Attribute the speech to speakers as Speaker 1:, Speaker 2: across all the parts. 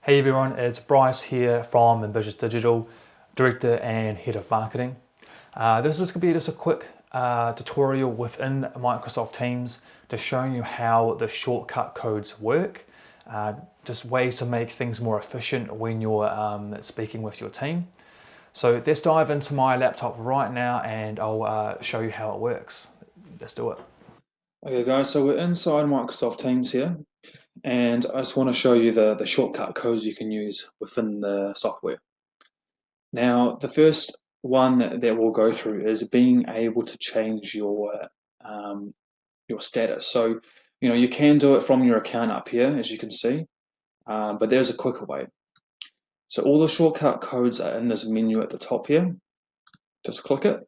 Speaker 1: Hey everyone, it's Bryce here from Ambitious Digital, Director and Head of Marketing. This is going to be just a quick tutorial within Microsoft Teams to show you how the shortcut codes work, just ways to make things more efficient when you're speaking with your team. So let's dive into my laptop right now and I'll show you how it works. Let's do it. Okay guys, so we're inside Microsoft Teams here. And I just want to show you the shortcut codes you can use within the software. Now, the first one that we'll go through is being able to change your status. So, you can do it from your account up here, as you can see, but there's a quicker way. So all the shortcut codes are in this menu at the top here. Just click it,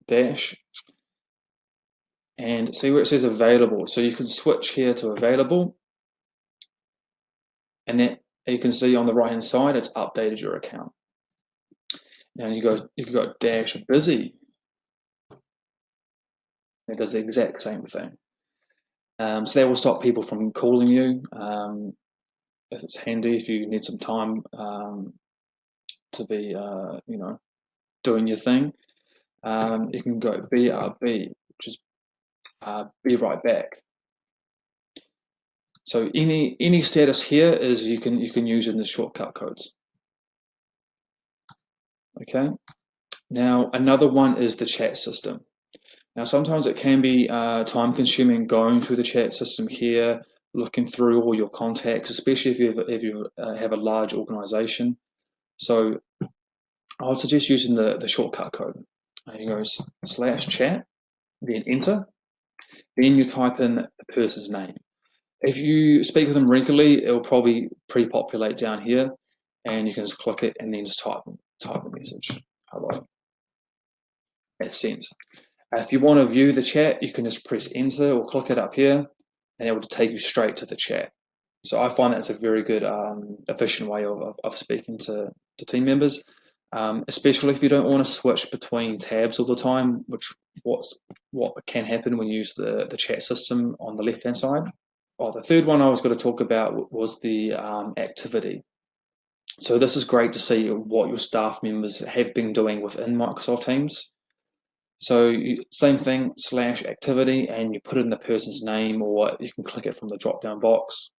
Speaker 1: dash, and see where it says available. So you can switch here to available, and then you can see on the right hand side it's updated your account. Now you can go dash busy. It does the exact same thing. So that will stop people from calling you. If it's handy, if you need some time to be doing your thing, you can go BRB, which is be right back. So any status here is you can use in the shortcut codes. Okay. Now another one is the chat system. Now sometimes it can be time consuming going through the chat system here, looking through all your contacts, especially if you have a large organization. So I would suggest using the shortcut code. You go /chat, then enter, then you type in the person's name. If you speak with them regularly, it will probably pre-populate down here, and you can just click it and then just type the message. Hello. That's sent. If you want to view the chat, you can just press enter or click it up here, and it will take you straight to the chat. So I find that's a very good, efficient way of speaking to team members, especially if you don't want to switch between tabs all the time, what can happen when you use the chat system on the left-hand side. Oh, the third one I was going to talk about was the activity. So this is great to see what your staff members have been doing within Microsoft Teams. So same thing, /activity, and you put in the person's name, or you can click it from the drop-down box.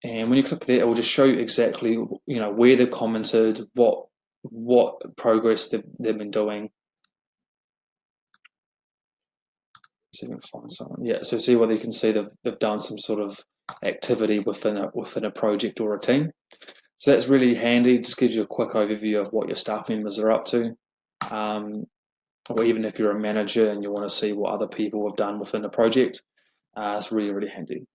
Speaker 1: And when you click there, it will just show you exactly where they've commented, what progress they've been doing. See if we can find someone. Yeah, so see whether you can see they've done some sort of activity within a project or a team. So that's really handy. Just gives you a quick overview of what your staff members are up to. Or even if you're a manager and you want to see what other people have done within a project, it's really, really handy.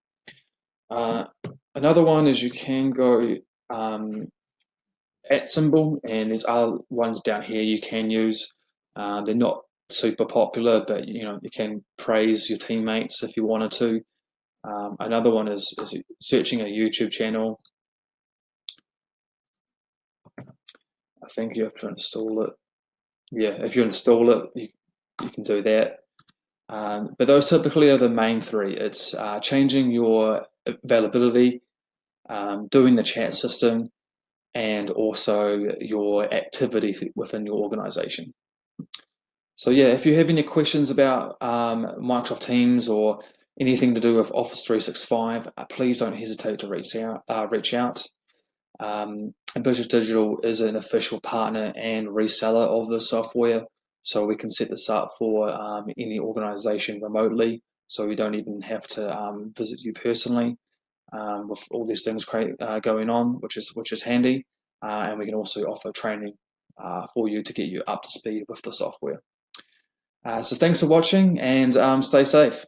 Speaker 1: Another one is you can go @ symbol, and there's other ones down here you can use. They're not super popular, but you can praise your teammates if you wanted to. Another one is searching a YouTube channel. I think you have to install it. Yeah, if you install it, you can do that. But those typically are the main three. It's changing your availability, doing the chat system, and also your activity within your organization. So yeah, if you have any questions about Microsoft Teams or anything to do with Office 365, please don't hesitate to reach out. Ambitious Digital is an official partner and reseller of the software, so we can set this up for any organization remotely, so we don't even have to visit you personally with all these things going on, which is handy. And we can also offer training for you to get you up to speed with the software. So thanks for watching, and stay safe.